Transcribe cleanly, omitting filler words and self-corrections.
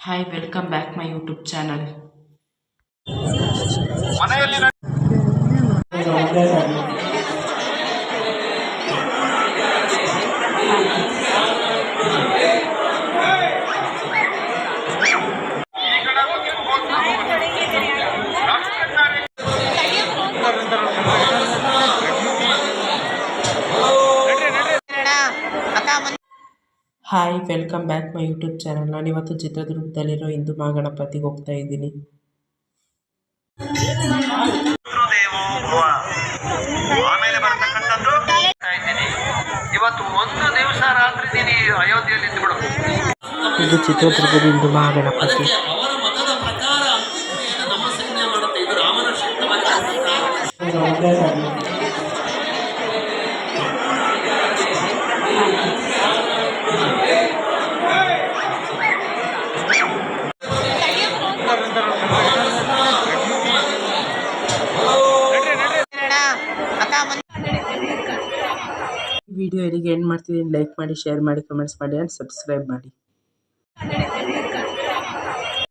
Hi, welcome back my YouTube channel. Hi welcome back my YouTube channel. ನಾನಿವತ್ತು ಚಿತ್ರದುರ್ಗದಲ್ಲಿರೋ ಹಿಂದೂ ಮಹಾಗಣಪತಿಗೆ ಹೋಗ್ತಾ ಇದ್ದೀನಿ. ಆಮೇಲೆ ಬರ್ತಕ್ಕಂಥದ್ದು ಇವತ್ತು ಒಂದು ದಿವಸ ರಾತ್ರಿ ನೀನು ಅಯೋಧ್ಯೆಯಲ್ಲಿ ಇದ್ದುಬಿಡು. ಇದು ಚಿತ್ರದುರ್ಗದ ಹಿಂದೂ ಮಹಾಗಣಪತಿ. ಅವರ ಮತದ ಪ್ರಕಾರ ನಮ್ಮ ಸೈನ್ಯ ಮಾಡುತ್ತೆ. ಇದು ರಾಮನ ವಿಡಿಯೋ ಇಲ್ಲಿಗೆ ಎಂಡ್ ಮಾಡ್ತಿದ್ದೀನಿ. ಲೈಕ್ ಮಾಡಿ, ಶೇರ್ ಮಾಡಿ, ಕಮೆಂಟ್ಸ್ ಮಾಡಿ ಆ್ಯಂಡ್ ಸಬ್ಸ್ಕ್ರೈಬ್ ಮಾಡಿ.